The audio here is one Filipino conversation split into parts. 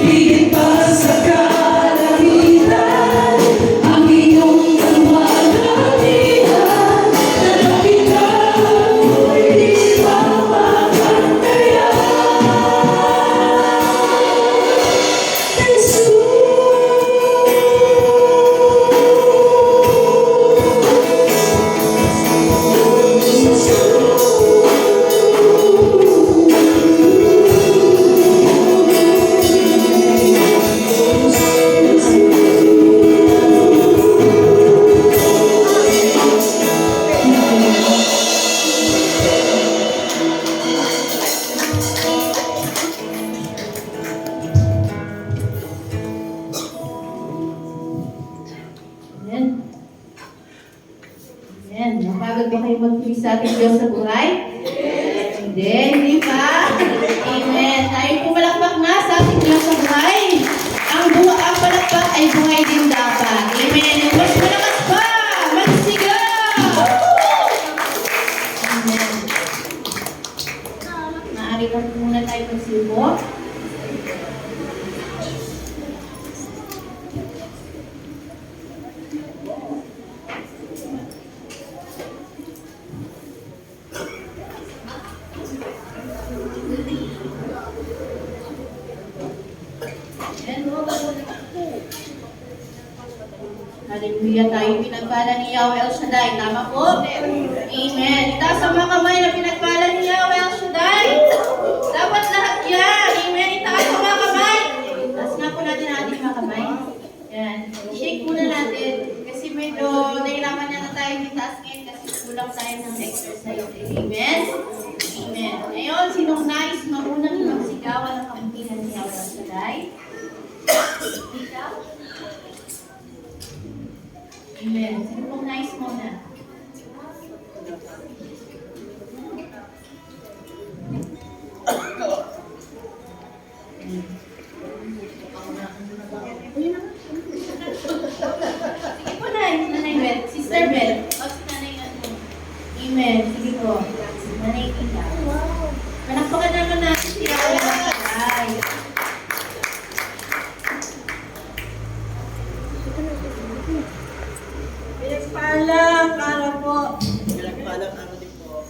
higit pa sa kalahitan, ang iyong kamanatian, na nakitaan mo'y di mapapantayan. Amen. Amen. Napagod ba kayo mag-pray sa ating Diyos sa buhay? Hindi, hindi pa. Amen. Tayo pumalakpak na sa ating Diyos sa buhay. Ang palakpak ay buhay din dapat. Amen. Mas malakas pa! Magsigaw! Amen. Maaari ka muna tayo magsibo. Hallelujah, tayo pinagpala ni Yahweh El Shaddai. Tama po? Amen. Itaas ang mga kamay na pinagpala ni Yahweh El Shaddai. Dapat lahat yan. Amen. Itaas ang mga kamay. Itaas nga po natin ang ating mga kamay. Yan. Shake muna natin. Kasi medyo nahirapan na tayo itaas ngayon kasi kulang tayo ng exercise. Amen. Amen. Ngayon, sinong nais mamunang magsigawan ng kampihan ni Yahweh El Shaddai? Ikaw? Amen. Sino pong nais mo na? Sige po, Nanay Beth. Sister Beth. O, si Nanay ano. Amen. Sige po. Nanay Tika. Manakpakan naman natin si Yahweh. Ay. Pinagpalang araw po. Pinagpalang araw din po.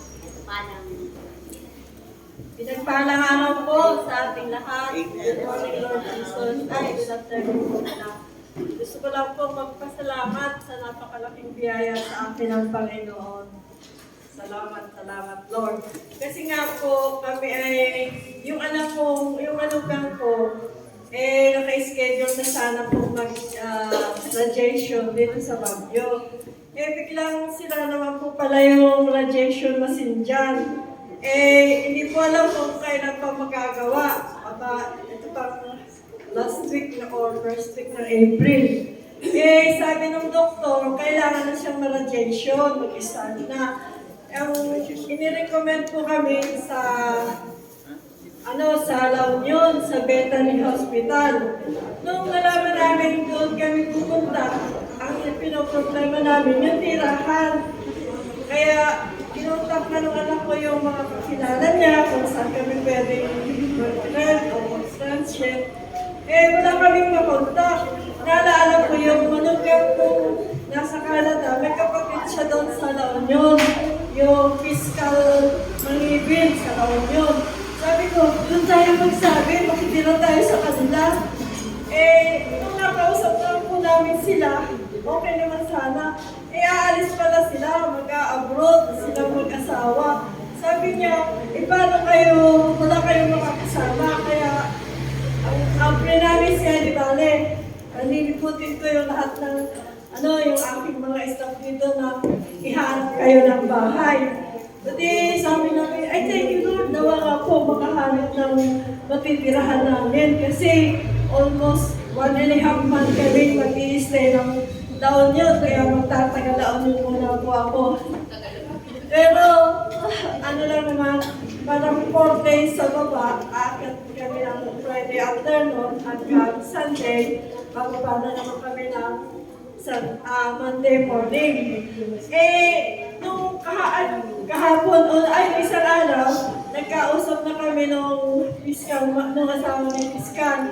Pinagpalang araw po sa ating lahat. Good morning, Lord Jesus. Ay, good afternoon po na. Gusto ko lang po magpasalamat sa napakalaking biyaya sa akin ng Panginoon. Salamat, salamat, Lord. Kasi nga po, kami ay, yung manugang ko, naka-schedule na sana po mag-radiation dito sa Baguio. Biglang sila naman po pala yung radiation machine dyan. Hindi po alam kung kailan pa magagawa. Ito pang last week na or first week ng April. Sabi ng doktor, kailangan na siyang ma-radiation, mag-stand na. Inirecommend po kami sa La Union, sa Bethany Hospital. Nung nalaman namin doon kami pupunta, ang pinoproblema namin yung tirahan. Kaya kinontak na nung anak ko yung mga kakilala niya kung saan kami pwede mag-rent o mag-transient. Wala kaming makontak. Naalala ko yung manugang kong nasa Canada, may kapatid siya doon sa La Union, yung fiscal mangibin sa La Union. Sabi ko, doon tayo magsabi, bakit di lang tayo sa kanila? Nung nakausap na po namin sila, okay naman sana. Aalis pala sila, mag-a-abroad, silang mag-asawa. Sabi niya, paano kayo, wala kayong makakasama, kaya ang namin siya, di bale, niliputin ko yung lahat ng, yung aking mga staff dito na ihanap kayo ng bahay. Pati sabi namin, ay thank you Lord, nawa nga po makahanap ng matitirahan namin kasi almost 1.5 months kami mag-i-stay ng La Union, kaya magtatagal La Union muna po ako. Pero, lang naman, parang 4 days sa baba, aakyat kami ng Friday afternoon hanggang Sunday, bababa na naman kami ng Monday morning. Nung kahapon, isang araw, nagkausap na kami nung asawa ni Piskan,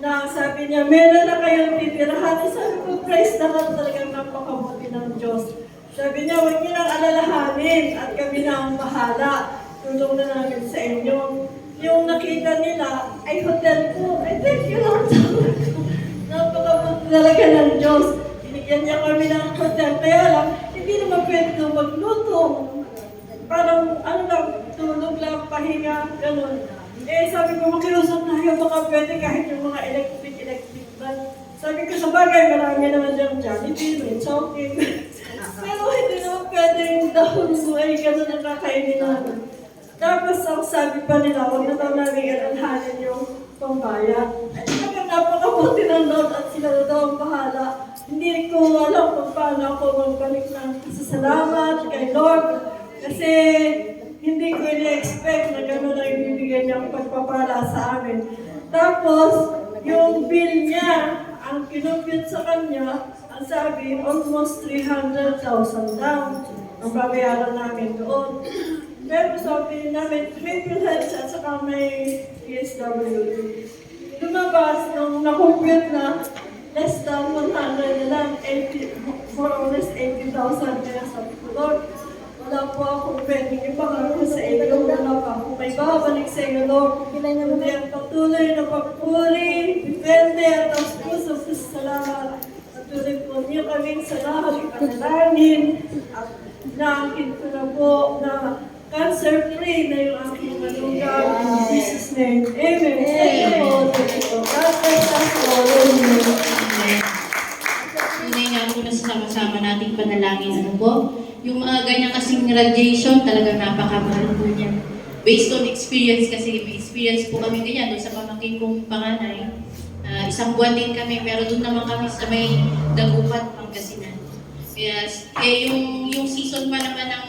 na sabi niya, meron na kayong titirahan. Sabi ko, praise the Lord, talagang napakabuti ng Diyos. Sabi niya, huwag niyo nang alalahanin at kami na ang bahala. Tulong na namin sa inyo. Yung nakita nila ay hotel ko. Ay, thank you Lord. Napakabuti talaga ng Diyos. Binigyan niya kami ng hotel. Kaya lang, hindi naman pwede doon magluto. Parang, tulog lang, pahinga, gano'n. Sabi ko, makiusap na kayo, baka pwede kahit yung mga electric ban. Sabi ko, sa bagay, marami naman dyan Jollibee, may choking. Pero hindi naman pwede yung dahon mo ay gano'n ang kakainin namin. Tapos, sabi pa nila, huwag na daw namin alalahanin yung pambayad. At saka napakabuti ng Lord at sila na daw ang bahala. Hindi ko alam kung paano ako magbalik ng pasasalamat kay Lord. Kasi hindi ko ini-expect na gano'n na ibibigay niya ang pagpapala sa amin. Tapos, yung bill niya, ang kinumpute sa kanya, ang sabi, almost 300,000 daw ang babayaran namin doon. Pero sabi namin, may PhilHealth at saka may PSWD. Lumabas, nung nakumpute na, less than 100 na lang, more or less 80,000. Kaya sabi ko, Lord, wala po akong pwedeng ipangako sa inyo. Wala pa ako may babalik sa inyo, Lord. Hindi ang patuloy na pagpuri, depende at ang puso sa salamat. Patuloy po niyo kaming sa lahat ipanalangin at naangkin ko na po na cancer-free na yung aking manugang. In Jesus' name, Amen. Thank you po. God bless us all. Amen. Tunay nga po na sama-sama nating panalangin. Ano po? Yung mga ganyan kasing radiation, talagang napakamahal po niya. Based on experience kasi, may experience po kami ganyan doon sa pamangkin kong panganay. Isang buwan din kami, pero doon naman kami sa may Dagupan, Pangasinan. Kaya, yung season pa naman ng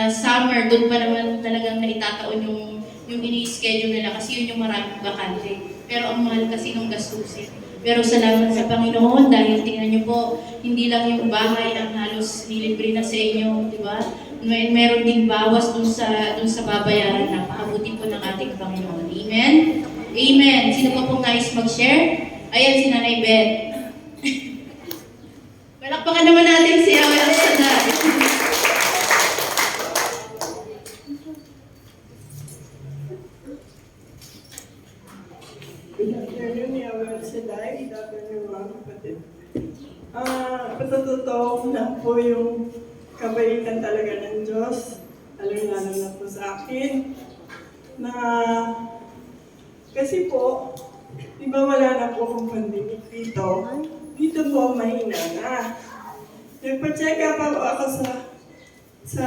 summer, doon pa naman talagang naitataon yung ini-schedule nila kasi yun yung maraming bakante. Pero ang mahal kasi ng gastusin. Pero salamat sa Panginoon dahil tingnan niyo po, hindi lang yung bahay ang halos nilibre na sa inyo, di ba? Meron ding bawas dun sa babayaran. Napakabuti po ng ating Panginoon. Amen? Amen. Sino pa pong nais mag-share? Ayan si Nanay Beth. Palakpakan naman natin si Yahweh El Shaddai. Patutotoo na po yung kabaitan talaga ng Diyos, lalo-lalo na po sa akin, na kasi po, di ba wala na po akong pandemic dito po mahina na. Nagpa-check up ako sa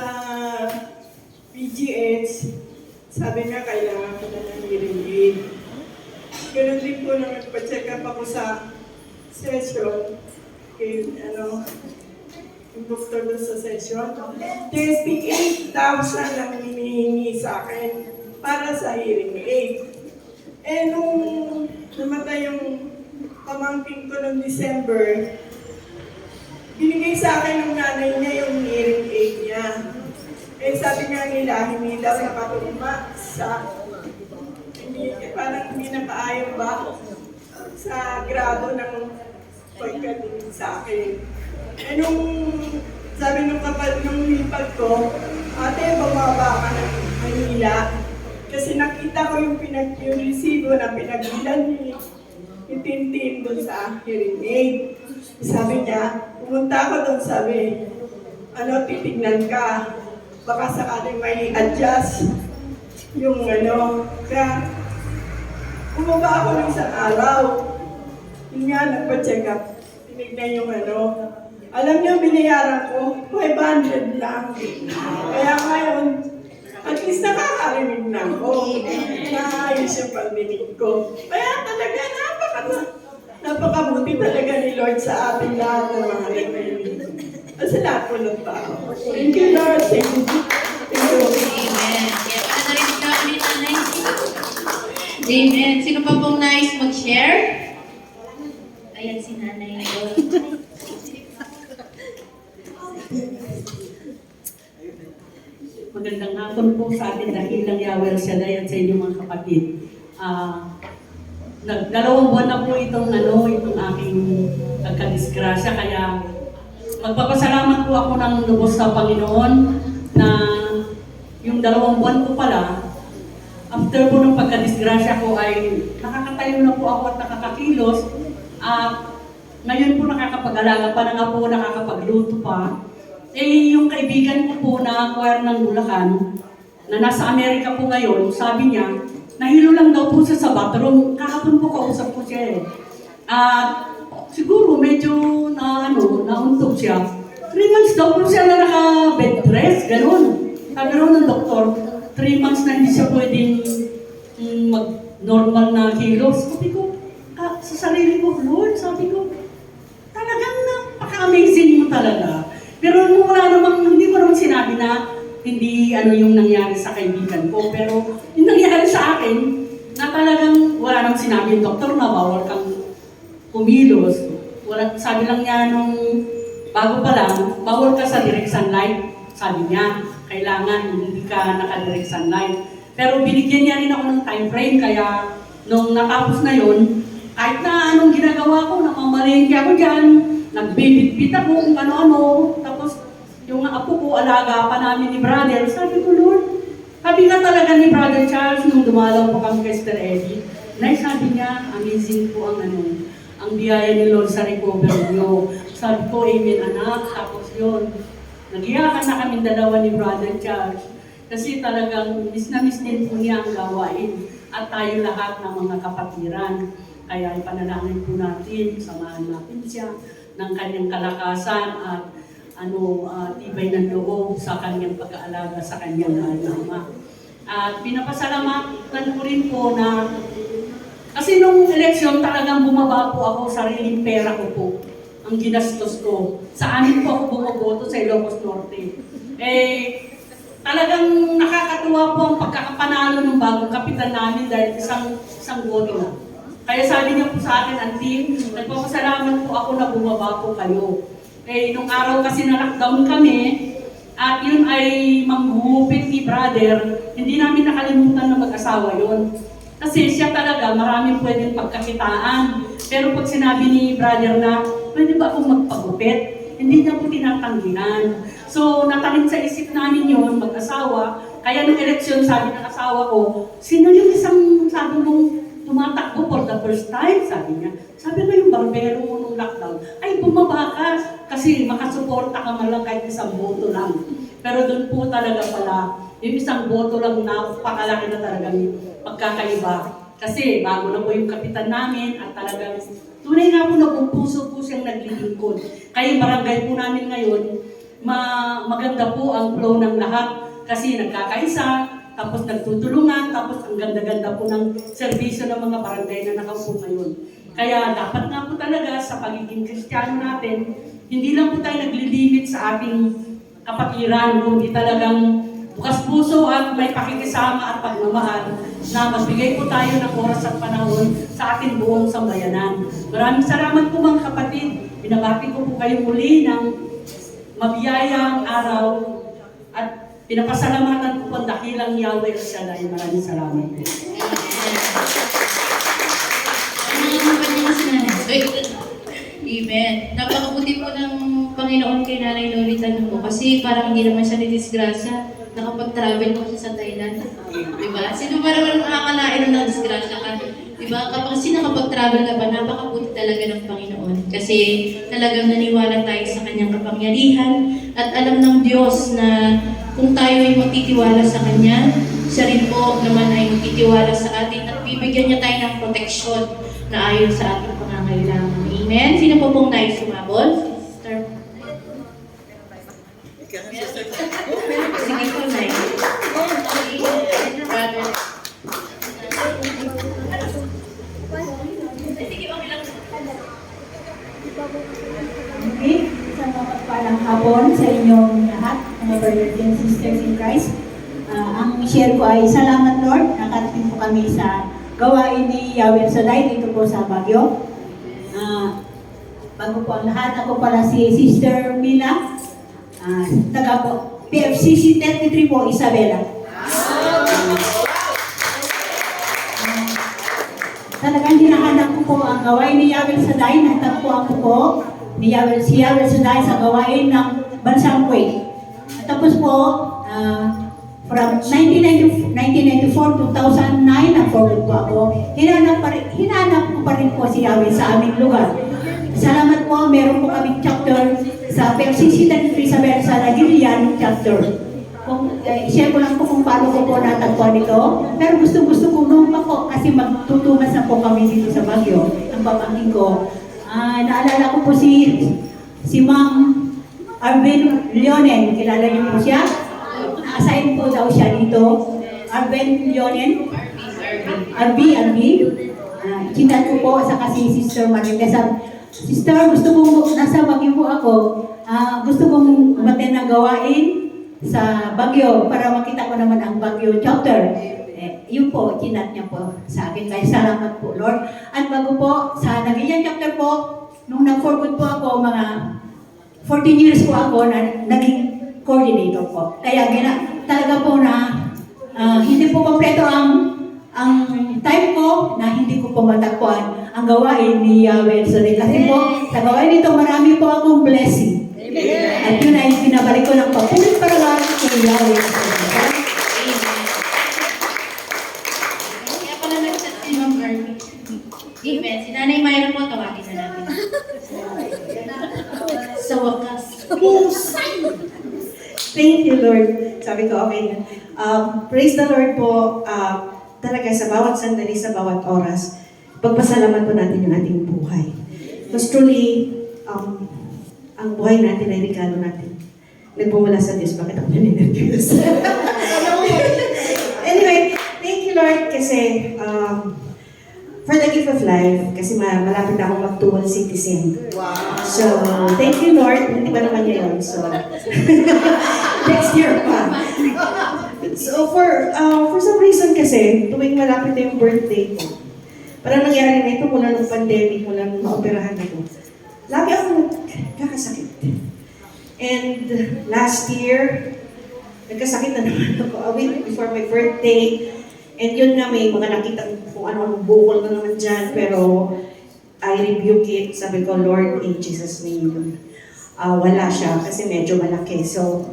PGH, sabi nga kailangan ko na ng hearing aid. Ganun din po nang nagpa-check up ako sa session, yung doktor doon sa session, 38,000 ang hinihingi sa akin para sa hearing aid. Nung namatay yung pamangkin ko noong December, binigay sa akin ng nanay niya yung hearing aid niya. Sabi nga nila, hindi daw nakatulma sa, parang hindi nakaayon ba sa grado ng pagkatingin sa akin. Nung sabi nung hipag ko, ate, bumaba ka ng Manila. Kasi nakita ko yung resibo na pinagbilan ni Tintin doon sa hearing aid. Sabi niya, pumunta ako doon, sabi, titignan ka. Baka sakaling may adjust yung Kaya, bumaba ako ng isang araw. Yun nga, nagpa-check up. Tinignan yung Alam niyo, binayaran ko, 500 lang. Kaya ngayon, at least nakakarinig na ako. Naayos yung pandinig ko. Kaya talaga, napakabuti talaga ni Lord sa ating lahat ng mga nagrinig. At sa lahat po ng tao. Thank you, Lord. Thank you. Amen. Kaya para narinig na kami, Nanay. Amen. Sino pa pong nais mag-share? Ayan si Nanay. Magandang hapon po sa atin dakilang Yahweh El Shaddai at sa inyong mga kapatid. Dalawang buwan na po itong aking pagkadisgrasya, kaya magpapasalamat po ako ng lubos sa Panginoon na yung 2 buwan ko pala, after po ng pagkadisgrasya ko ay nakakatayo na po ako at nakakakilos, at ngayon po nakakapag-alaga pa na nga po, nakakapagluto pa. Yung kaibigan ko po na choir ng Bulacan, na nasa Amerika po ngayon, sabi niya, nahilo lang daw po siya sa bathroom. Kahapon po kausap ko siya At siguro medyo nauntog siya. 3 months daw po siya na naka-bed rest, ganun. Sabi raw ng doktor, 3 months na hindi siya pwedeng mag-normal na kilos. Sabi ko, sa sarili ko, Lord, sabi ko, talagang napaka-amazing mo talaga. Pero hindi mo naman sinabi na hindi yung nangyari sa kaibigan ko. Pero yung nangyari sa akin, na talagang wala nang sinabi yung doktor na bawal kang kumilos. Sabi lang niya nung bago pa lang, bawal ka sa direct sunlight. Sabi niya, kailangan hindi ka naka-direct sunlight. Pero binigyan niya rin ako ng time frame, kaya nung natapos na yun, kahit na anong ginagawa ko, namamalengke ako dyan, nagbibit-bit ako kung ano-ano, tapos yung apo ko, alaga pa namin ni brother, sabi ko, Lord, sabi nga talaga ni Brother Charles nung dumalaw po kami kay Sister Eddie, sabi niya, amazing po ang biyaya ni Lord sa recovery niyo. Sabi ko, amen anak, tapos yun, nagiyakan na kami dalawa ni Brother Charles, kasi talagang miss na miss din po niya ang gawain, at tayo lahat ng mga kapatiran. Kaya ipanalangin po natin, samahan natin siya ng kanyang kalakasan at tibay ng loob sa kanyang pag-aalaga sa kanyang ama. At pinapasalamatan ko rin po na kasi nung eleksyon talagang bumaba po ako, sariling pera ko po ang ginastos ko. Sa amin po ako bumoboto sa Ilocos Norte. Talagang nakakatuwa po ang pagkakapanalo ng bagong kapitan namin dahil isang boto na. Kaya sabi niya po sa akin, Auntie, nagpapasalamat po ako na bumaba po kayo. Nung araw kasi na lockdown kami, at yun ay manghuhupit ni brother, hindi namin nakalimutan na mag-asawa yun. Kasi siya talaga, maraming pwedeng pagkakitaan. Pero pag sinabi ni brother na, pwede ba akong magpagupit? Hindi niya po tinatanggihan. So, natanim sa isip namin yun, mag-asawa. Kaya nung eleksyon, sabi ng asawa ko, sino yung isang sabi mong tumatakbo for the first time, sabi niya. Sabi ko yung barbero mo nung lockdown, ay bumaba ka kasi makasuporta ka man lang kahit isang boto lang. Pero doon po talaga pala, yung isang boto lang napakalaki na talagang pagkakaiba. Kasi bago na po yung kapitan namin at talagang tunay nga po na kung puso po siyang naglilingkod. Kaya yung barangay po namin ngayon, maganda po ang flow ng lahat kasi nagkakaisa, tapos nagtutulungan, tapos ang ganda-ganda po ng serbisyo ng mga barangay na nakaupo ngayon. Kaya dapat nga po talaga sa pagiging Kristiyano natin, hindi lang po tayo naglilimit sa ating kapatiran, kundi talagang bukas puso at may pakikisama at pagmamahal na magbigay po tayo ng oras at panahon sa ating buong sambayanan. Maraming salamat po mga kapatid. Binabati ko po kayo muli ng mabiyayang araw at pinapasalamatan ko po ang dakilang Yahweh El Shaddai. Maraming salamat po. Amen. Napakabuti po ng Panginoon kay Nanay Lolita po kasi parang hindi naman siya nidisgrasya. Nakapag-travel po siya sa Thailand. Diba? Sino ba naman makakalain na disgrasya ka? Diba? Kapag nakapag-travel ka pa, napakabuti talaga ng Panginoon. Kasi talagang naniwala tayo sa kanyang kapangyarihan at alam ng Diyos na kung tayo ay magtitiwala sa Kanya, siya rin po naman ay magtitiwala sa atin at bibigyan niya tayo ng proteksyon na ayon sa ating pangangailangan. Amen? Sino po pong nais sumabol? Sister? Sige po, Nay. Brother. Sige, okay lang. Okay, isang mapagpalang hapon sa inyong lahat, mga brothers and sisters in Christ. Ang share ko ay, salamat Lord, nakarating po kami sa gawain ni Yahweh El Shaddai dito po sa Baguio. Bago po ang lahat, ako pala si Sister Mila, taga PFCC 33 po, Isabela. Talagang hinahanap ko po ang gawain ni Yahweh Shaddai. Natagpuan ko po si Yahweh Shaddai sa gawain ng bansang Kuwait. Tapos po, from 1994 to 2009, nag-forward po ako. Hinanap ko pa rin po si Yahweh sa aming lugar. Salamat po, meron po kaming chapter sa PFCC 33 sa Nagilian chapter. I-share ko lang po kung paano ko po natagpuan ito. Pero gusto ko noon pa po kasi magtutumas na po kami dito sa Baguio. Ang pamangkin ko. Naalala ko po si Ma'am Arvin Leonen. Kilala niyo po siya? Na-assign po daw siya dito. Arvin Leonen. Arvi. Chinat ko po sa kasi Sister Marinesa. Sister, gusto kong nasa Baguio po ako. Gusto kong umaten na gawain sa Baguio para makita ko naman ang Baguio chapter. Yun po, chinat niya po sa akin. Kaya salamat po, Lord. At bago po, sa Nagilian chapter po, nung nag-forward po ako, mga 14 years po ako na naging coordinator po. Kaya talaga po na hindi po kompleto ang time ko na hindi ko po matagpuan ang gawain ni Yahweh. So, kasi po, sa gawain nito, marami po akong blessing. At yun ay pinabalik ko ng papulit para lang kay Yahweh. Kaya pala nag-chat si Ma'am Arvin. Amen. Si Nanay Mayra po, tawagin na namin. Sa wakas. Thank you, Lord. Sabi ko, okay na. Praise the Lord po. Talaga sa bawat sandali, sa bawat oras, pagpasalamat po natin yung ating buhay. Because truly, ang buhay natin ay regalo natin. Nagpumula sa Diyos, bakit ako naninagpiyos? Anyway, thank you, Lord, kasi for the gift of life, kasi malapit na akong mag-dual citizen. So, thank you, Lord. Hindi ba naman niya yun? So, next year pa. So, for some reason kasi, tuwing malapit na yung birthday ko, parang nangyari na ito mula ng pandemic, mula nung maoperahan ako. Lagi ako nagkakasakit. And last year, nagkasakit na naman ako a week before my birthday. And yun nga, may mga nakita kung ano-ano bukol na naman dyan. Pero I rebuke it. Sabi ko, Lord, in Jesus' name. Wala siya kasi medyo malaki. So,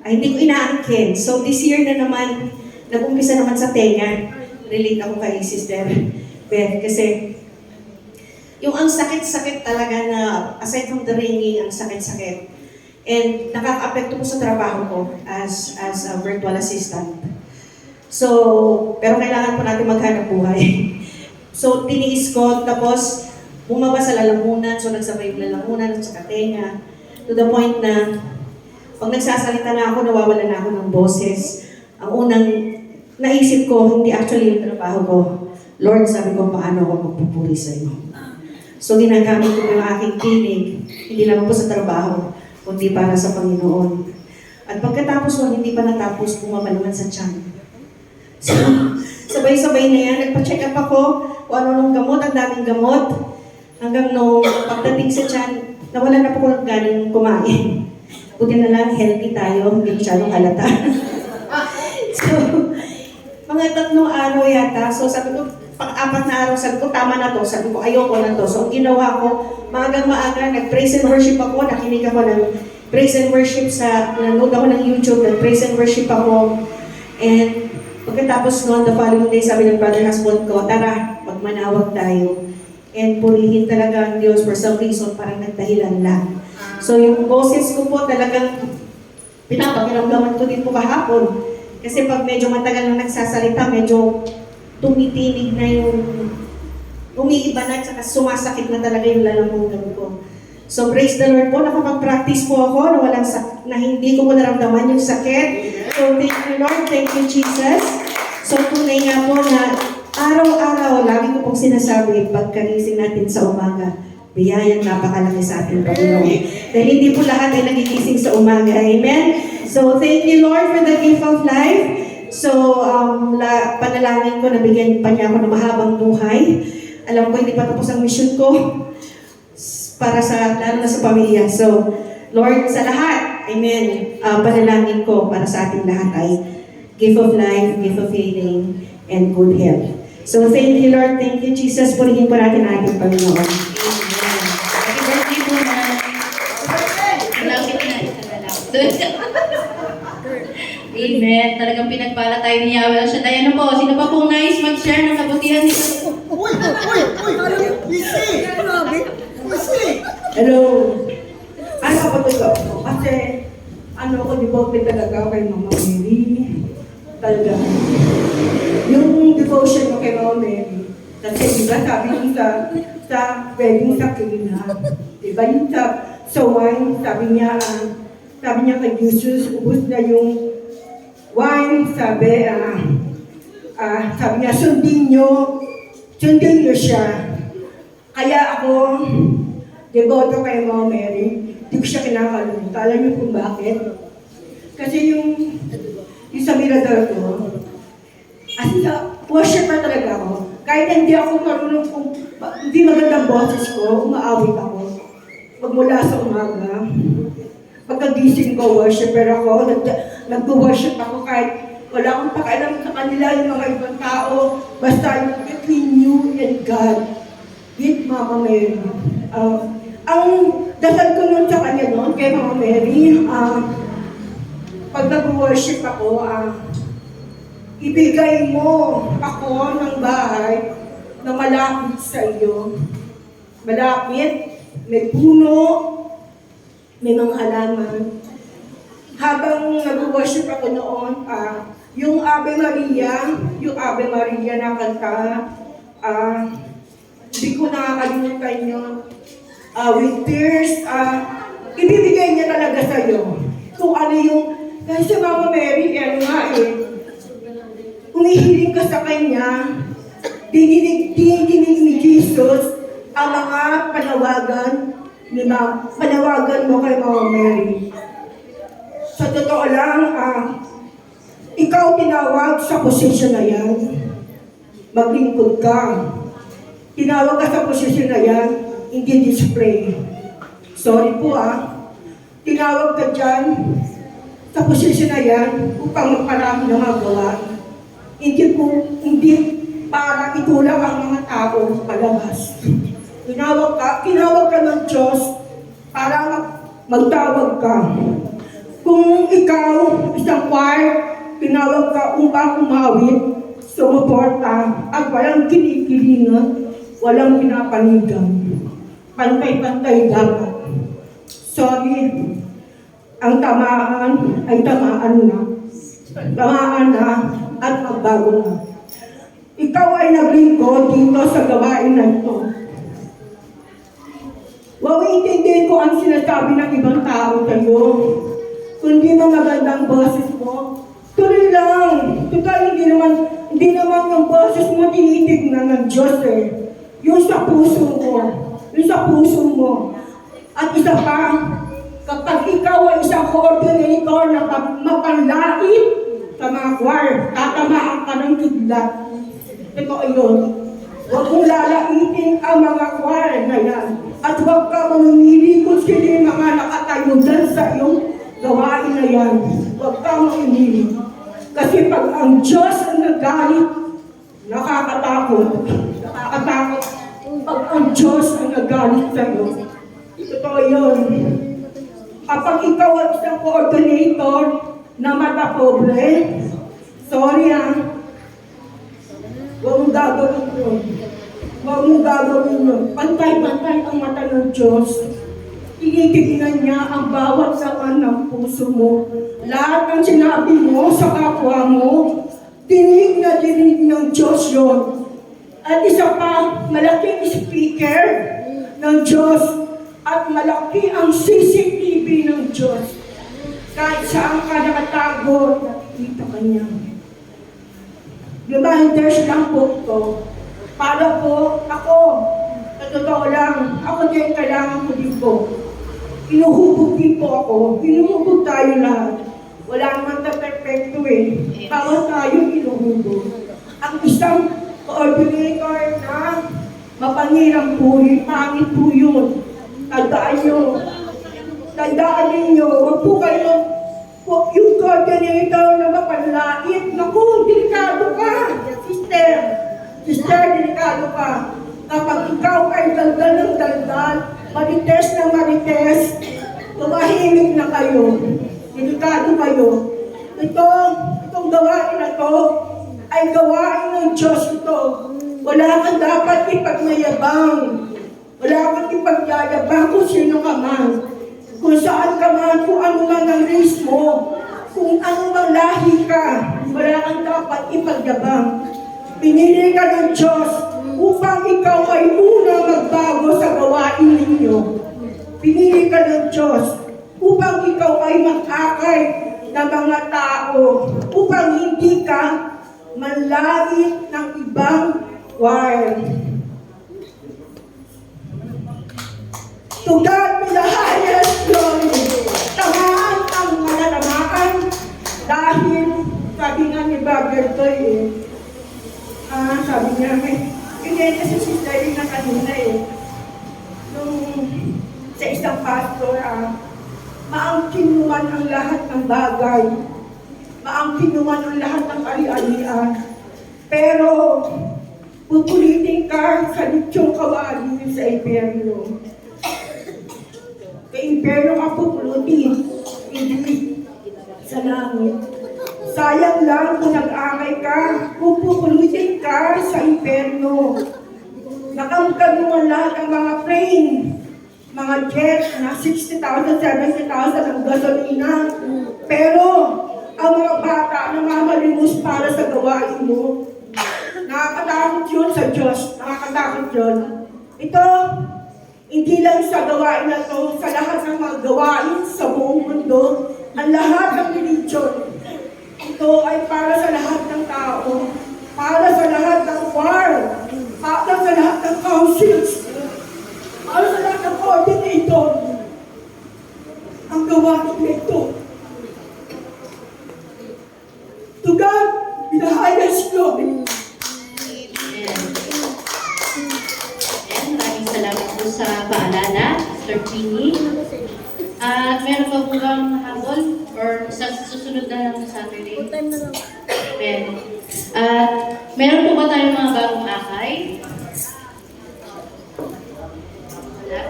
hindi ko inaangkin. So, this year na naman, nag-umpisa naman sa tenga. Relate ako kay Sister Beth. Kasi, yung ang sakit-sakit talaga na, aside from the ringing, ang sakit-sakit. And nakaka-apekto ko sa trabaho ko as a virtual assistant. So, pero kailangan po natin maghanap buhay. So, tiniis ko, tapos bumaba sa lalamunan, so nagsabay yung lalamunan at saka tenga. To the point na, pag nagsasalita na ako, nawawala na ako ng boses. Ang unang naisip ko, hindi actually yung trabaho ko. Lord, sabi ko, paano ako magpupuri sa iyo? So, ginagamit ko yung aking tinig, hindi lang po sa trabaho, kundi para sa Panginoon. At pagkatapos ko, hindi pa natapos, bumaba naman sa tiyan. So, sabay-sabay na yan. Nagpa-check up ako kung ano nung gamot, ang daming gamot. Hanggang nung pagdating sa tiyan, nawala na po ko ng ganang kumain. Buti na lang, healthy tayo, hindi masyadong halata. So, mga 3 araw yata. So, sabi ko, pang-4 na araw, sabi ko, tama na to. Sabi ko, ayoko na to. So, ang ginawa ko, maagang-maaga, nag-praise and worship ako. Nakinig ako ng praise and worship nanood ako ng YouTube, nag-praise and worship ako. And pagkatapos noon, the following day, sabi ng brother husband ko, tara, magmanawag tayo. And purihin talaga ang Diyos for some reason, parang nagdahilan lang. So, yung boses ko po talagang pinapakiramdaman ko din po kahapon. Kasi pag medyo matagal na nagsasalita, medyo tumitinig na yung umiiba na at saka sumasakit na talaga yung lalamunan ko. So praise the Lord po, nakapag-practice po ako na hindi ko naramdaman yung sakit. So thank you Lord, thank you Jesus. So tunay nga po na araw-araw, lagi ko pong sinasabi, pagkagising natin sa umaga, biyayang napakalaki sa ating Panginoon. Dahil hindi po lahat ay nagigising sa umaga. Amen? So thank you Lord for the gift of life. So, panalangin ko, nabigyan pa niya ako ng mahabang buhay. Alam ko, hindi pa tapos ang mission ko para lalo na sa pamilya. So, Lord, sa lahat, Amen. Panalangin ko para sa ating lahat ay gift of life, gift of healing, and good health. So thank you, Lord. Thank you, Jesus. Purihin po natin ang ating Panginoon. Amen. Happy birthday po, ma'am. Malapit na. Amen. Talagang pinagpala tayo ni Yahweh El Shaddai. Ano po? Sino pa pong nais mag-share ng kabutihan nito? Uy! Busy! Grabe! Busy! Hello! Ano ako to? Kasi, ako devoted talaga kay Mama Mary. Talaga. Yung devotion ko kay Mama Mary. Kasi diba sabi niyo sa wedding sa Kina. Diba yung sa wine, sabi niya kay Jesus, ubus na yung wine, sabi niya, sundin niyo siya. Kaya ako, devoto kay Mama Mary, di ko siya kinakalimutan. Alam niyo kung bakit? Kasi yung sa mirador ko, as worshiper talaga ako. Kahit hindi ako marunong hindi magandang boses ko, umaawit ako. Magmula sa umaga. Pagkagising ko, worshiper ako. Nag-worship ako kahit wala akong pakialam sa kanila, yung mga ibang tao. Basta yung between you and God. With Mama Mary. Ang dasal ko nun sa kanya noon, kay Mama Mary, pag nag-worship ako, ibigay mo ako ng bahay na malapit sa iyo. Malapit, may puno, may mga halaman. Habang nag-worship ako noon, yung Ave Maria na kanta, hindi ko nakakalimutan yun. With tears, ibibigay niya talaga sa iyo. Kung ano yung, dahil si Mama Mary, humihiling ka sa Kanya, dinidinig ni Jesus ang mga panawagan mo kay Mama Mary. Sa totoo lang, ikaw tinawag sa posisyon na yan. Maglingkod ka. Tinawag ka sa posisyon na yan, hindi display. Sorry po tinawag ka dyan sa posisyon na yan upang magparami ng mga gawain. Hindi para itulak ang mga tao palabas. Tinawag ka ng Diyos para magtawag ka. Kung ikaw, isang choir, tinawag ka upang umawit, sumuporta, at walang kinikilingan, walang pinapanigan. Pantay-pantay dapat. Sorry, ang tamaan ay tamaan na. Tamaan na at magbago na. Ikaw ay naglingkod dito sa gawain na ito. Huwag intindihin ko ang sinasabi ng ibang tao sa'yo. Kundi mo magandang boses mo, tuloy lang. Total, hindi naman yung boses mo tinitignan ng Diyos Yung sa puso mo. At isa pa, kapag ikaw ay isang coordinator na mapanlait sa mga choir, tatamaan ka ng kidlat. Ito yun. Huwag mong lalaitin ang mga choir na yan. At huwag ka mamimili kung sino yung mga nakatayo dyan sa iyong gawain na yan. Huwag ka mamimili. Kasi pag ang Diyos ang nagalit, nakakatakot. Nakakatakot. Pag ang Diyos ang nagalit sa iyo. Totoo yun. Kapag ikaw ay isang coordinator na matapobre, sorry huwag mong gagawin yun. Huwag mong gagawin yun. Pantay-pantay ang mata ng Diyos. Tinitignan niya ang bawat laman ng puso mo. Lahat ng sinabi mo sa kapwa mo, dinig na dinig ng Diyos yun. At isa pa, malaking speaker ng Diyos at malaki ang CCTV ng Diyos. Kahit saan ka nakatago, nakikita ka niya. Reminders lang po ito. Para po ako, sa totoo lang, ako din kailangan ko din po. Inuhubog din po ako. Inuhubog tayo lahat. Wala naman na perfecto Bawat tayo inuhubog. Ang isang coordinator na mapangirang puri, pangit po yun. Tandaan nyo, tandaan ninyo, huwag po kayo, huwag yung coordinator na mapanlait. Naku, delikado ka, sister. Sister, delikado ka. Kapag ikaw ay daldal ng daldal, marites na marites, tumahimik na kayo. Delikado kayo. Itong gawain na to, ay gawain ng Diyos ito. Wala kang dapat ipagmayabang. Wala kang ipagyayabang kung sino ka man. Kung saan ka man, kung ano man ang race mo, kung ano man lahi ka, wala kang dapat ipagyabang. Pinili ka ng Diyos upang ikaw ay unang magbago sa gawain ninyo. Pinili ka ng Diyos upang ikaw ay mag-akay ng mga tao, upang hindi ka manlait ng ibang choir. To God be the highest glory. Tamaan ang mananamaan dahil sabi nga ni Babertoy sabi niya, hindi kasi si Sister na kanina nung sa isang pastor, maangkin naman ang lahat ng bagay, maangkin naman ang lahat ng ari-arian, pero pupulitin ka sa litsong kawali sa imperyo. Sa imperyo ka pupulutin, hindi sa langit. Sayang lang kung nag-akay ka, kung pupulutin ka sa imperyo. Nakamtan mo lahat ang mga plane, mga jet na 60,000, 70,000 ang gasolina. Pero ang mga bata na mamalimos para sa gawain mo, nakakatakot yun sa Diyos. Nakakatakot yun. Ito, hindi lang sa gawain na ito, sa lahat ng mga gawain sa buong mundo, ang lahat ng religion. Ito ay para sa lahat ng tao, para sa lahat ng choir, para sa lahat ng councils, para sa lahat ng coordinator. Ang gawain nito. To God be the highest glory. Maraming salamat po sa paalala, Sir Chini. At meron pa po bang habol? Or sa susunod na lang sa Saturday? Meron. At meron po ba tayong mga bagong akay? Wala.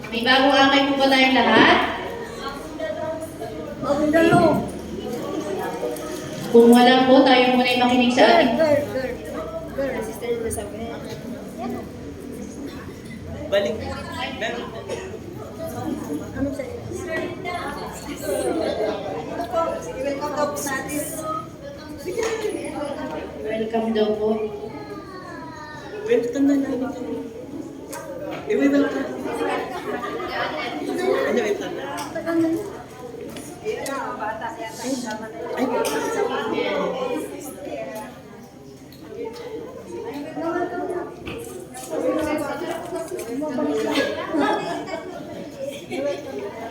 May bagong akay po ba tayong lahat? Kung wala po, tayo muna ay makinig sa ating... Balik. Welcome daw po. Welcome na namin kami. Welcome. Ano, welcome na.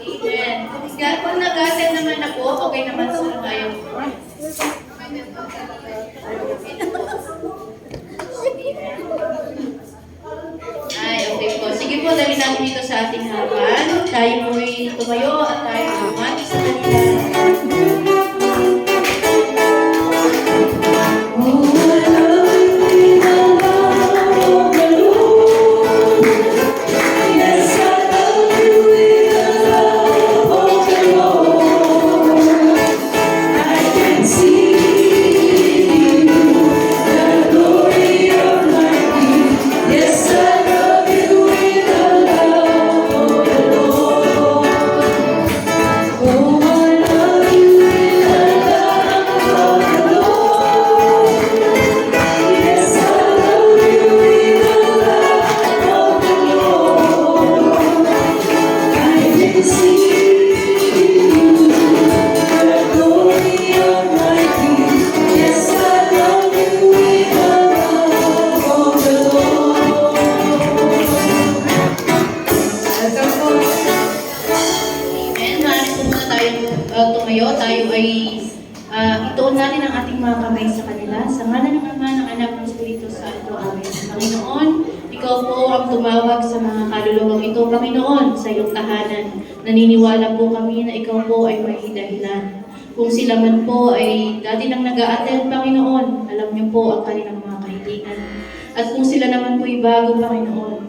Amen. Kung nag-attend naman na po, okay naman po tayo. Ay, okay po. Sige po, dali natin dito sa ating harapan. Tayo po'y tumayo at tayo bumati sa kanila. Tumayo, tayo ay ituon natin ang ating mga kamay sa kanila. Sa ngalan ng Ama, ng Anak, ng Espiritu Santo. Amen. Panginoon, Ikaw po ang tumawag sa mga kaluluwang ito, Panginoon, sa iyong tahanan. Naniniwala po kami na ikaw po ay may dahilan. Kung sila man po ay dati nang nag-a-attend, Panginoon, alam niyo po ang kanilang mga kahilingan. At kung sila naman po ay bago, Panginoon,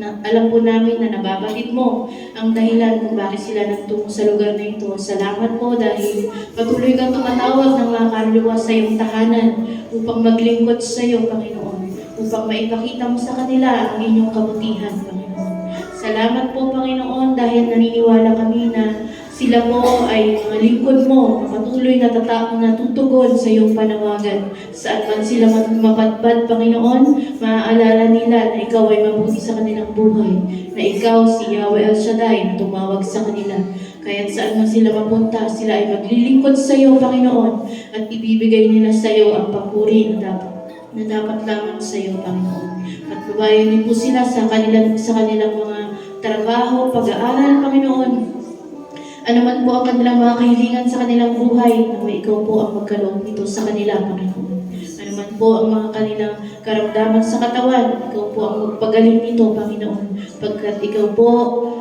alam po namin na nababatid mo ang dahilan kung bakit sila nagtungo sa lugar na ito. Salamat po dahil patuloy kang tumatawag ng mga kaluluwa sa iyong tahanan upang maglingkod sa iyo, Panginoon, upang maipakita mo sa kanila ang inyong kabutihan, Panginoon. Salamat po, Panginoon, dahil naniniwala kami na sila po ay mga lingkod mo na patuloy na natutugon sa iyong panawagan. Saan man sila mapadpad, Panginoon, maaalala nila na ikaw ay mabuti sa kanilang buhay, na ikaw si Yahweh El Shaddai na tumawag sa kanila. Kaya't saan man sila mapunta, sila ay maglilingkod sa iyo, Panginoon, at ibibigay nila sa iyo ang papuri na dapat lamang sa iyo, Panginoon. At babayan niyo po sila sa kanilang mga trabaho, pag-aaral, Panginoon. Ano man po ang kanilang mga kahilingan sa kanilang buhay, na ikaw po ang magkaloob nito sa kanila, Panginoon. Ano man po ang mga kanilang karamdaman sa katawan, ikaw po ang magpagaling nito, Panginoon. Pagkat ikaw po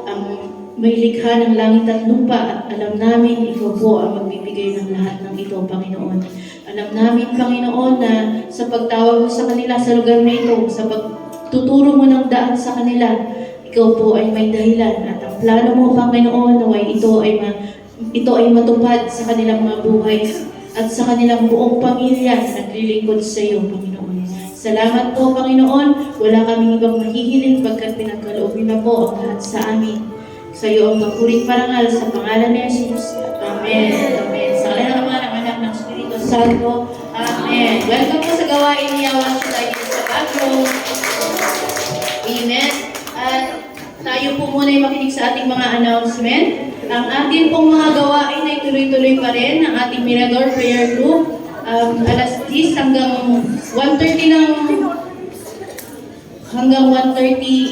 ang may likha ng langit at lupa at alam namin ikaw po ang magbibigay ng lahat ng ito, Panginoon. Alam namin, Panginoon, na sa pagtawag mo sa kanila sa lugar na ito, sa pagtuturo mo ng daan sa kanila, ikaw po ay may dahilan at ang plano mo, Panginoon, naway ito ay matupad sa kanilang mga buhay at sa kanilang buong pamilya na naglilingkod sa iyo, Panginoon. Salamat po, Panginoon. Wala kaming ibang mahihiling pagkat pinagkaloob na po ang lahat sa amin. Sa iyo ang papurit parangal sa pangalan ni Jesus. Amen. Amen. Sa kanilang mga anak ng Espiritu Santo. Amen. Welcome po sa gawain ni Yahweh tayo sa bathroom. Amen. At tayo po muna ay makinig sa ating mga announcement. Ang ating pong mga gawain ay tuloy-tuloy pa rin. Ang ating Mirador Prayer Group, alas 10 hanggang 1:30,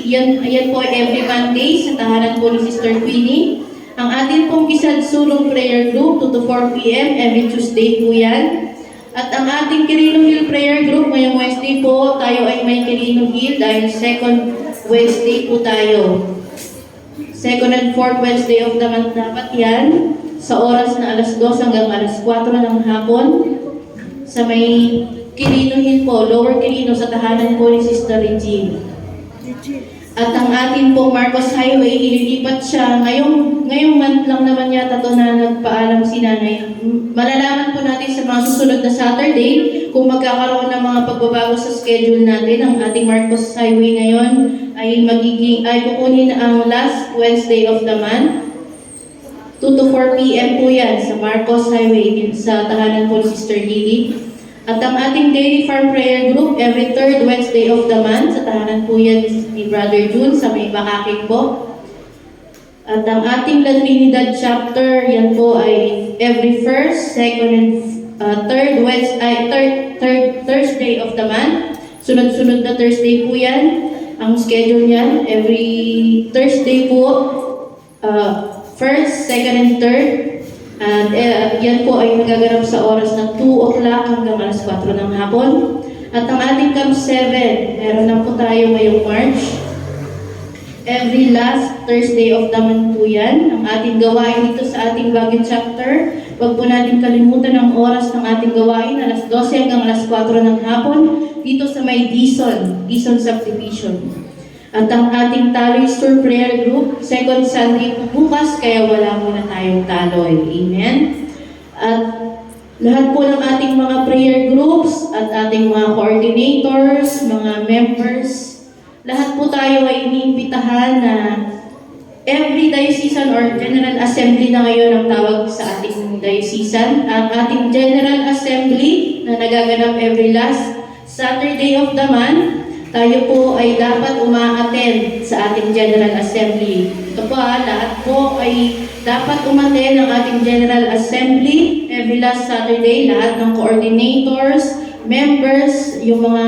yan po every Monday sa tahanan po ni Sister Queenie. Ang ating pong Kisad Sulong Prayer Group, 2 to 4 p.m. every Tuesday po yan. At ang ating Quirino Hill Prayer Group, ngayong Wednesday po, tayo ay may Quirino Hill dahil second Wednesday po tayo. Second and fourth Wednesday of the month dapat yan. Sa oras na alas 2 hanggang alas 4 ng hapon. Sa may Quirino Hill po, Lower Quirino, sa tahanan po ni Sister Regine. At ang ating po Marcos Highway, ililipat siya. Ngayong month lang naman yata to na nagpaalam si Nanay. Malalaman po natin sa mga susunod na Saturday kung magkakaroon ng mga pagbabago sa schedule natin. Ang ating Marcos Highway ngayon ay kukunin ang last Wednesday of the month. 2 to 4 p.m. po yan sa Marcos Highway sa tahanan po ni Sister Lily. At ang ating Daily Farm Prayer Group, every third Wednesday of the month, sa tahanan po yan ni Brother June sa may Bakaking po. At ang ating La Trinidad chapter, yan po ay every first, second, and third Thursday of the month. Sunod-sunod na Thursday po yan. Ang schedule niyan, every Thursday po, first, second, and third. At yan po ay nagaganap sa oras ng 2 o'clock hanggang alas 4 ng hapon. At ang ating Camp 7, meron na po tayo ngayong March. Every last Thursday of the month po yan. Ang ating gawain dito sa ating Baguio chapter. Huwag po natin kalimutan ang oras ng ating gawain, alas 12 hanggang alas 4 ng hapon, dito sa may Dison Subdivision. At ang ating Taloy Store Prayer Group, second Sunday po bukas, kaya wala muna tayong taloy. Amen? At lahat po ng ating mga prayer groups at ating mga coordinators, mga members, lahat po tayo ay iniimbitahan na every diocesan or General Assembly na ngayon ang tawag sa ating diocesan. Ang ating General Assembly na nagaganap every last Saturday of the month, tayo po ay dapat uma-attend sa ating General Assembly. Ito po lahat po ay dapat umattend ng ating General Assembly every last Saturday. Lahat ng coordinators, members, yung mga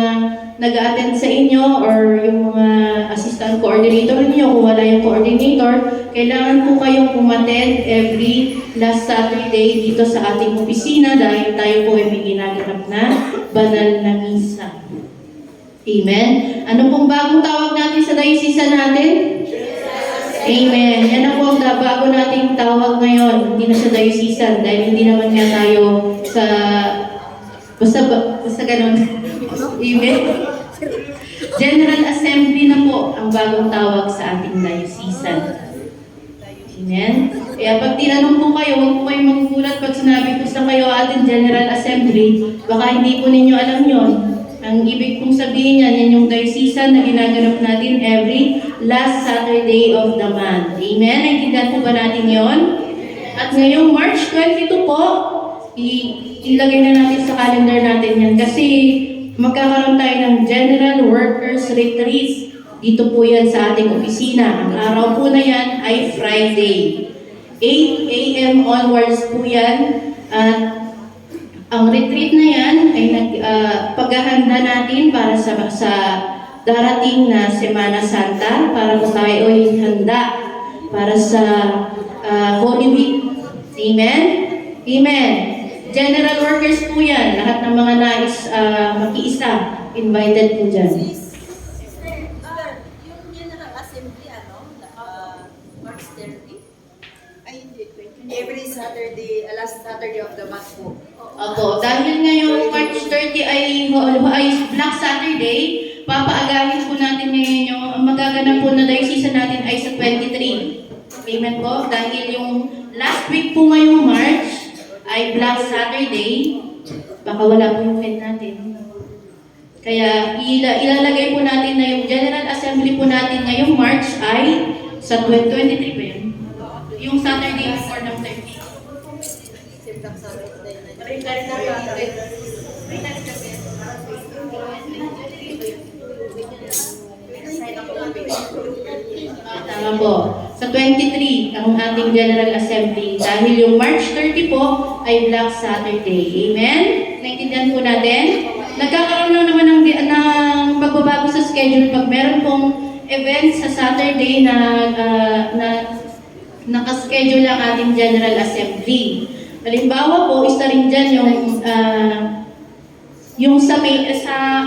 nag-attend sa inyo or yung mga assistant coordinator niyo, kung wala yung coordinator, kailangan po kayong umattend every last Saturday dito sa ating opisina dahil tayo po ay may ginaganap na banal na misa. Amen. Ano pong bagong tawag natin sa dayosisa natin? Amen. Yan na po ang bago nating tawag ngayon. Hindi na siya dayosisan dahil hindi naman nga tayo sa... Basta ganun. Amen. General Assembly na po ang bagong tawag sa ating dayosisan. Amen. Kaya pag tinanong po kayo, huwag po kayong magugulat pag sinabi ko sa kayo ating General Assembly, baka hindi po ninyo alam yon. Ang ibig pong sabihin niyan, yan yung dayosisan na ginaganap natin every last Saturday of the month. Amen? Naintindihan po ba natin yon? At ngayong March 22 po, ilagay na natin sa calendar natin yan kasi magkakaroon tayo ng General Workers Retreat. Dito po yan sa ating opisina. Ang araw po na yan ay Friday. 8 a.m. onwards po yan. At ang retreat na yan ay paghahanda natin para sa darating na Semana Santa para po tayo ay handa para sa Holy Week. Amen? Amen. General workers po yan. Lahat ng mga nais makiisa, invited po dyan. Yung General Assembly, March 30? Ay, hindi. Every Saturday, last Saturday of the month po. Opo, dahil ngayong March 30 ay Black Saturday, papaagahin po natin ngayon yung magaganap po na dayosisa natin ay sa 23. Amen po? Dahil yung last week po ngayong March ay Black Saturday, baka wala po yung head natin. Kaya ilalagay po natin na yung General Assembly po natin ngayong March ay sa 2023 ba yun? Yung Saturday before ng 30. Tama po. Sa 23 ang ating General Assembly. Dahil yung March 30 po ay Black Saturday. Amen? Naintindihan po natin? Nagkakaroon na naman ng pagbabago sa schedule pag meron pong event sa Saturday na nakaschedule ang ating General Assembly. Halimbawa po, isa rin dyan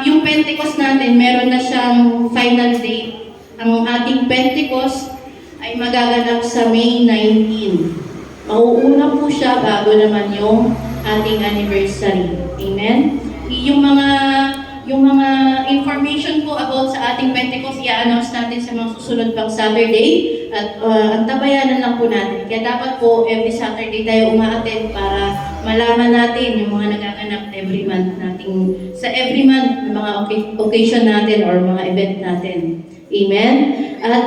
yung Pentecost natin, meron na siyang final date. Ang ating Pentecost ay magaganap sa May 19. Mauuna po siya bago naman yung ating anniversary. Amen? Yung mga information po about sa ating Pentecost, i-announce natin sa mga susunod pang Saturday at antabayanan lang po natin. Kaya dapat po every Saturday tayo umaattend para malaman natin yung mga nagaganap every month sa every month mga occasion natin or mga event natin. Amen? At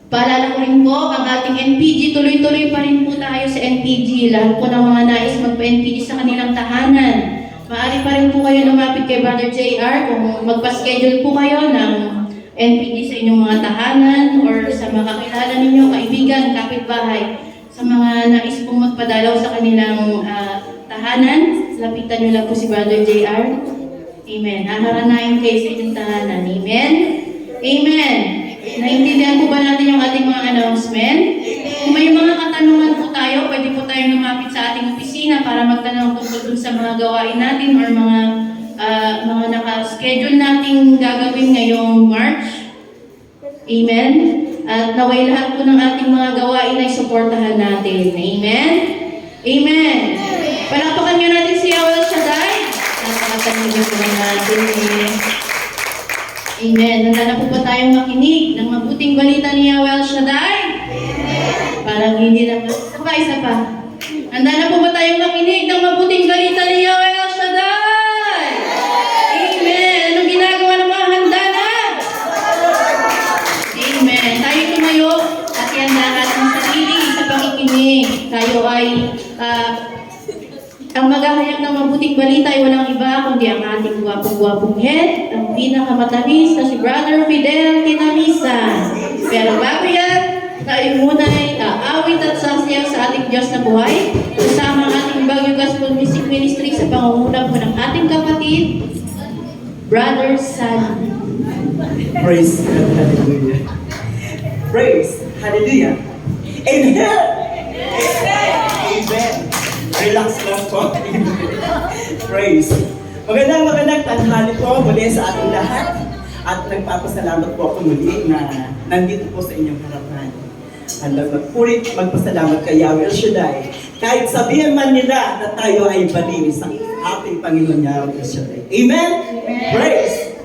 paalala ko rin po, ang ating NPG, tuloy-tuloy pa rin po tayo sa NPG. Lahat po ng mga nais magpa-NPG sa kanilang tahanan. Maaari pa rin po kayo lumapit kay Brother JR kung magpa-schedule po kayo ng NPG sa inyong mga tahanan or sa mga kakilala ninyo, kaibigan, kapitbahay. Sa mga nais pong magpadalaw sa kanilang tahanan, lapitan nyo lang po si Brother JR. Amen. Haharanayin kayo sa inyong tahanan. Amen? Amen. Naintindihan po ba natin yung ating mga announcement? Kung may mga katanungan po tayo, pwede po tayong lumapit sa ating opisina para magtanong tungkol dun sa mga gawain natin or mga naka-schedule nating gagawin ngayong March. Amen? At naway lahat po ng ating mga gawain ay suportahan natin. Amen? Amen! Palapakan nyo natin si Yahweh El Shaddai. Napakatanigin po natin Amen. Handa na po ba tayong makinig ng mabuting balita ni Yahweh El Shaddai? Parang hindi naman. Isa pa. Handa na po ba tayong makinig ng mabuting balita ni Yahweh El Shaddai? Amen. Anong ginagawa ng mga handa na? Amen. Tayo tumayo at ihanda natin sarili sa pakikinig. Tayo ay ang maghahayag ng mabuting balita ay walang iba kundi ang ating gwapong-gwapong head, ang pinakamatamis na si Brother Fidel Tinamisan. Pero bago yan, tayo muna ay aawit at sasayaw sa ating Diyos na buhay, kasama ang ating Baguio Gospel Music Ministry sa pangunguna po ng ating kapatid, Brother Sunny. Praise God, hallelujah. Praise, hallelujah. Amen. Amen. Relax lang po. Praise. Magandang tanghali po muli sa ating lahat. At nagpapasalamat po ako muli na nandito po sa inyong harapan. At magpasalamat kay Yahweh El Shaddai. Kahit sabihin man nila na tayo ay baliw sa ating Panginoon Yahweh El Shaddai. Amen? Praise!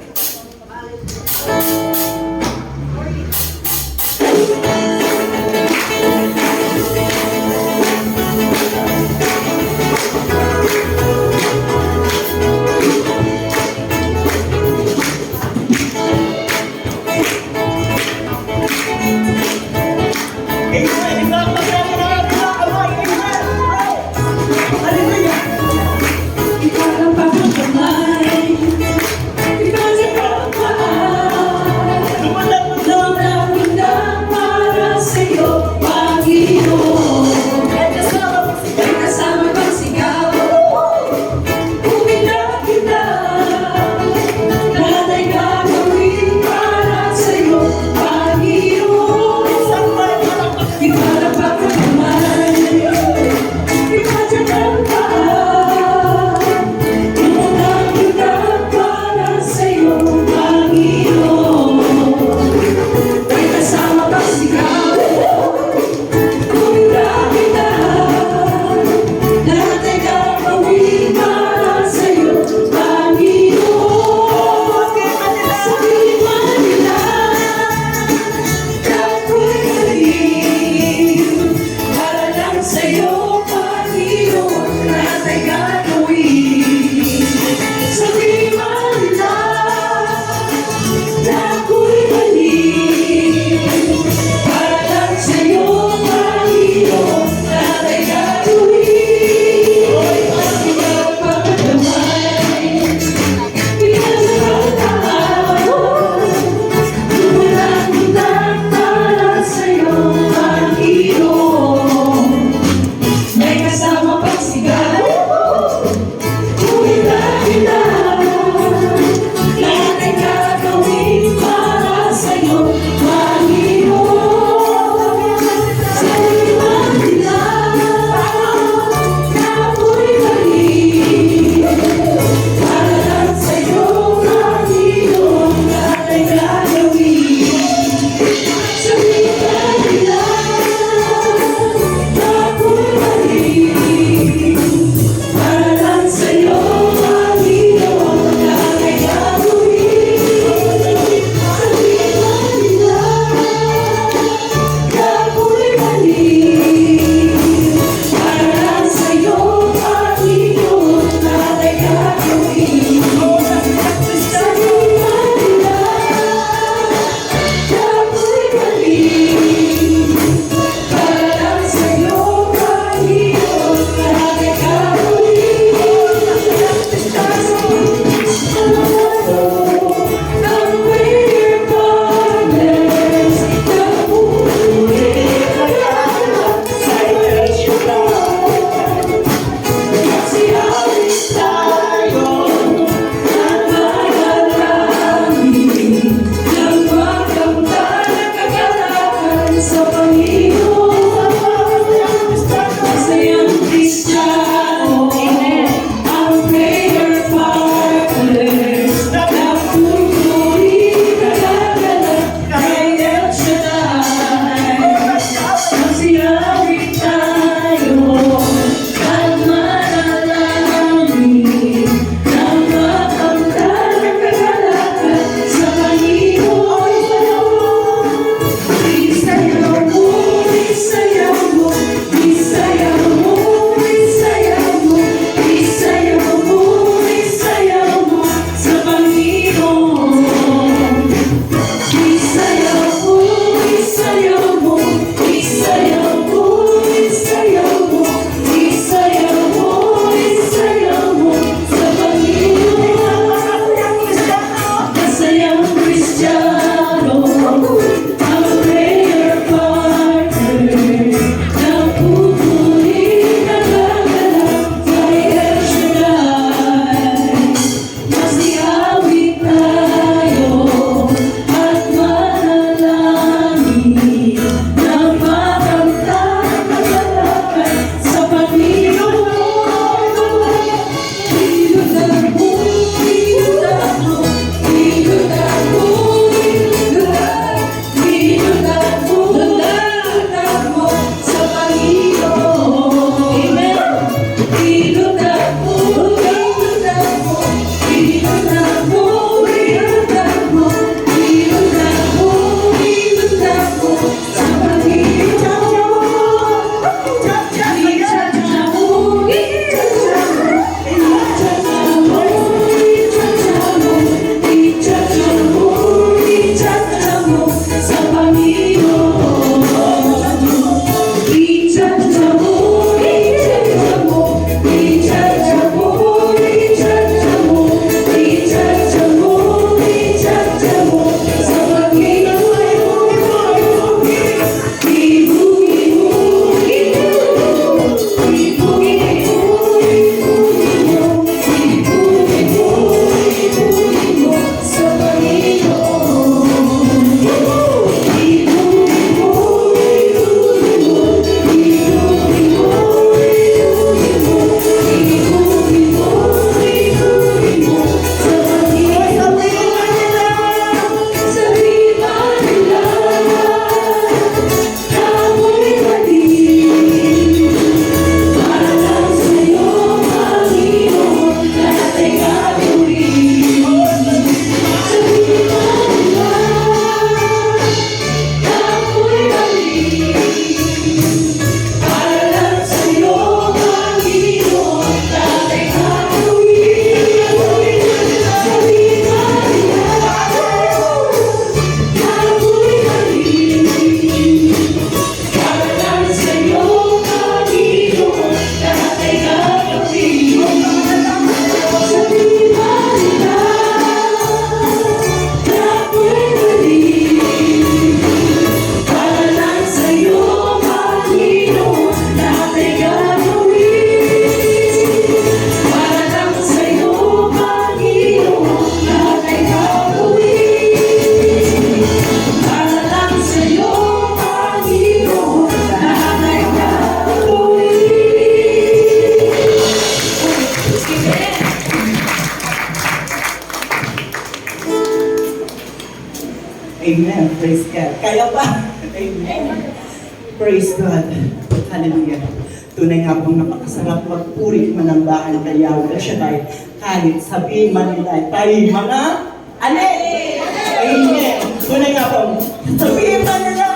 Praise God. Kaya pa? Amen. Praise God. Hallelujah. Tunay nga pong napakasarap magpuri manambahan kay Yahweh El Shaddai. Kahit sabihin man nila, tayo mga ale! Amen. Tunay nga pong sabihin man nila,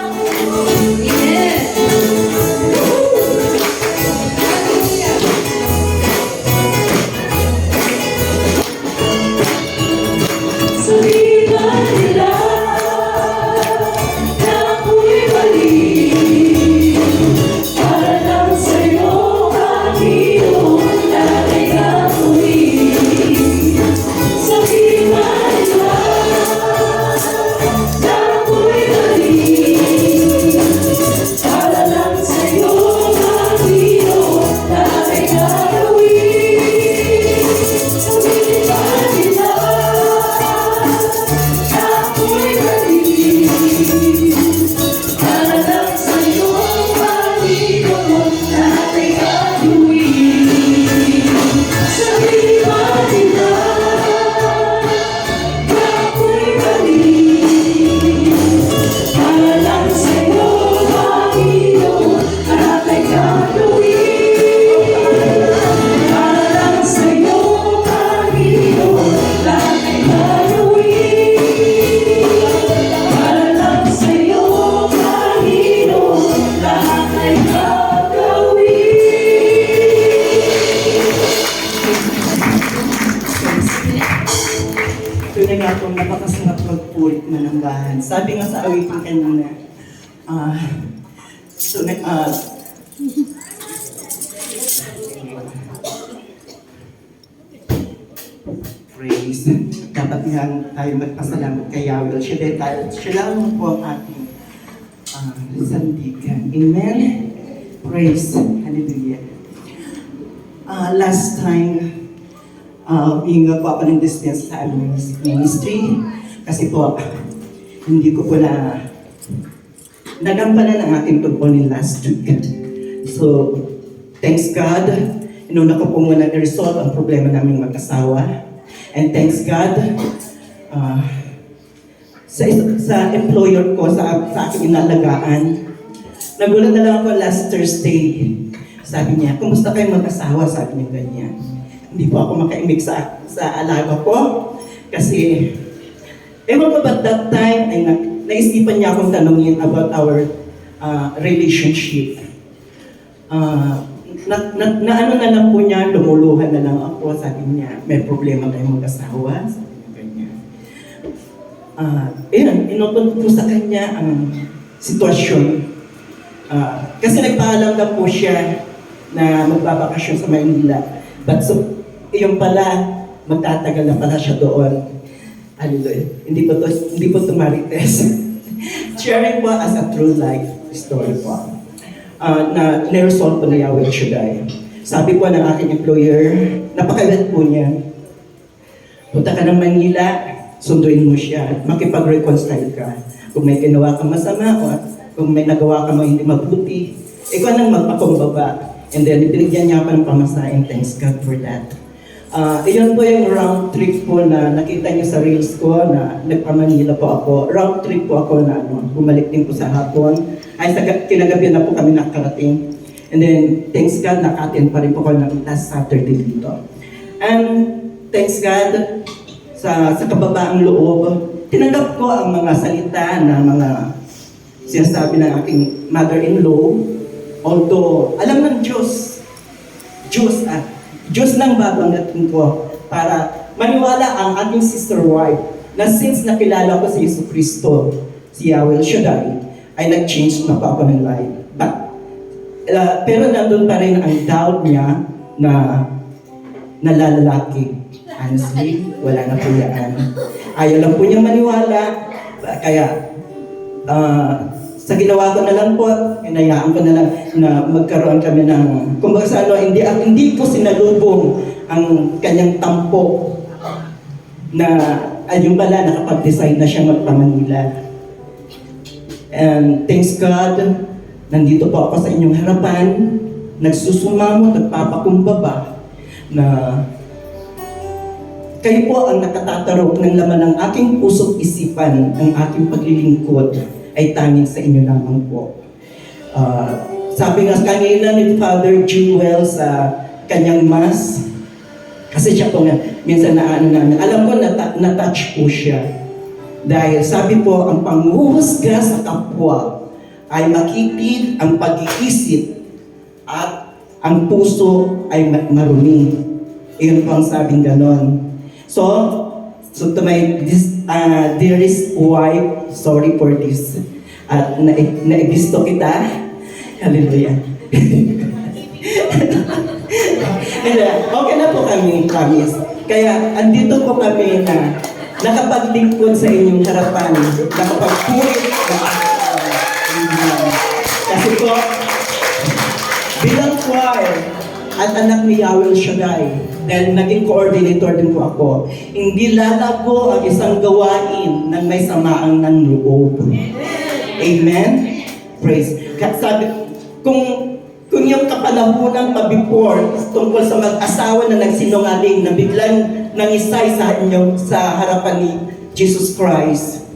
tunay nga pong napakasarap magpurit manambahan. Sabi nga sa awitin kanina, praise. Dapat nga tayo magpasalamat kay Yahweh El Shaddai dahil siya lang po ang ating sandigan. Amen? Praise. Hallelujah. Last time, hinga po ako ng distance sa aming ministry kasi po, hindi ko po nagampanan ang ating tugponin last week. So, thanks God, inuna ko po muna na-resolve ang problema naming mag-asawa. And thanks God, sa employer ko, sa aking inalagaan, nagulat na lang ako last Thursday. Sabi niya, kumusta kayo mag-asawa? Sabi niya ganyan. Hindi po ako makaimik sa alaga ko. Kasi, ewan ko ba that time, ay naisipan niya akong tanongin about our relationship. Ano na lang po niya, lumuluhan na lang ako. Sabi niya, may problema kayong mag-asawa. Sabi niya ganyan. Inutuntun ko sa kanya ang sitwasyon. Kasi nagpaalam na po siya na magbabakasyon sa Maynila. But so, yung pala, magtatagal na pala siya doon. Hallelujah. Hindi po tumarites. Sharing po as a true life story po. Na niresolve po ni Yahweh El Shaddai. Sabi po ng aking employer, napakailan po niya. Punta ka ng Manila, sunduin mo siya, makipag-reconcile ka. Kung may ginawa kang masama o kung may nagawa ka mo hindi mabuti, ikaw nang magpakumbaba. And then, binigyan niya ako ng pamasahin. Thanks God for that. Iyon po yung round trip po na nakita niyo sa reels ko na nagpa-Manila po ako. Round trip po ako na bumalik din po sa hapon. Ay, kinagabi na po kami nakarating. And then, thanks God, naka-attend pa rin po ko ng last Saturday dito. And thanks God, sa kababaang loob, tinanggap ko ang mga salita na mga sinasabi ng aking mother-in-law. Although, alam ng Diyos nang babanggatin ko para maniwala ang ating sister wife na since nakilala ko si Yesu Cristo, si Yahweh El Shaddai, ay nag-change na po ako ng life. Pero nandun pa rin ang doubt niya na nalalaki. Honestly, wala na po yan. Ayaw lang po niyang maniwala. Kaya, sa ginawa ko na lang po, inayaan ko na lang na magkaroon kami ng, kumbaga sa ano, hindi po sinalubong ang kanyang tampo na ayun pala, nakapag-decide na siya magpa-Manila. And thanks God, nandito po ako sa inyong harapan, nagsusumamo, nagpapakumbaba na Kayo po ang nakatatarok ng laman ng aking puso't isipan, ang aking paglilingkod ay tanging sa inyo lamang po. Sabi nga kanina ni Father Jewel sa kanyang mass, kasi siya po nga, minsan namin, alam ko na-touch po siya. Dahil sabi po, ang panghuhusga sa kapwa ay makitid ang pag-iisip at ang puso ay marumi. Iyon po ang sabing ganon. So to my dearest wife, sorry for this. At naibisto kita. Hallelujah. Okay na po kami, promise. Kaya andito po kami na nakapaglingkod sa inyong harapan, nakapagpulit kasi po, bilang choir at anak ni Yahweh Shaddai, dahil naging coordinator din po ako, hindi lalago ang isang gawain ng may samaang ng loob. Amen? Praise. Sabi, kung yung kapanahunan pa before tungkol sa mag-asawa na nagsinungaling na biglang nangisay sa inyo sa harapan ni Jesus Christ,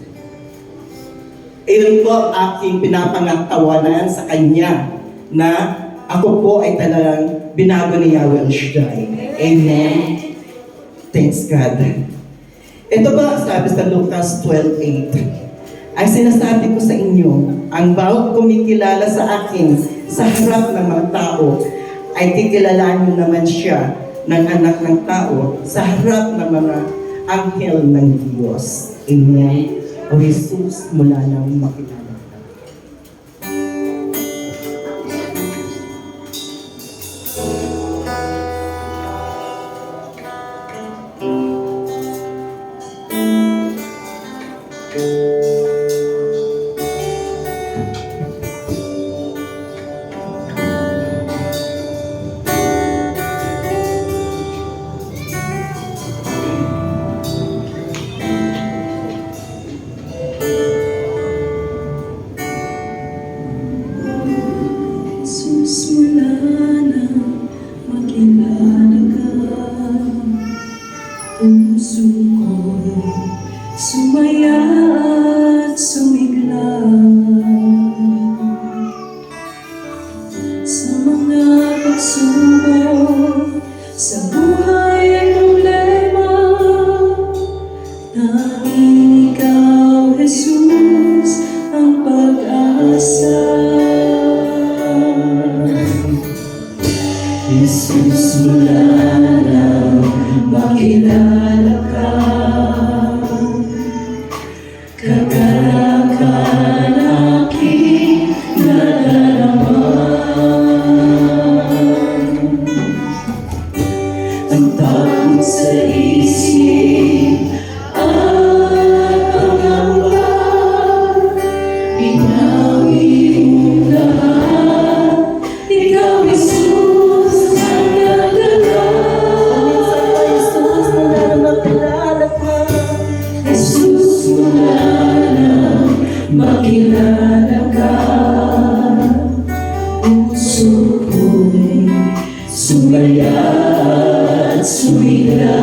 iyon po aking pinapangatawanan sa Kanya na ako po ay talagang binago ni Yahweh Shaddai. Amen. Thanks God. Ito ba sabi sa Lucas 12:8? Ay sinasabi ko sa inyo, ang bawat kumikilala sa akin sa harap ng mga tao, ay kikilalanin naman siya ng anak ng tao sa harap ng mga anghel ng Diyos. Amen. O Jesus, mula nang makilala ka. Jesus, mula na makilala ka, puso ko'y sumaya at sumigla sa mga pagsubok sa buhay at problema. Tanging ikaw, Jesus, ang pag-asa. Jesus, mula na makilala ka, kagalakan aking nalalaman. Ang takot sa isip at pangamba, binawi mo lahat. Ikaw, Jesus, ang nagdala. Jesus, mula na makilala ka. Jesus, mula na makilala ka. Puso ko'y sumaya at sumila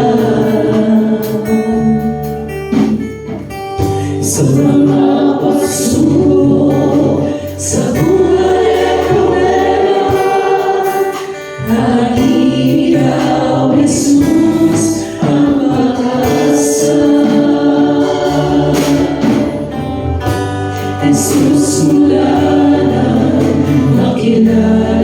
sa mga pagsubok sa buhay at problema. Tanging ikaw, Jesus, ang pag-asa. Jesus, mula na makilala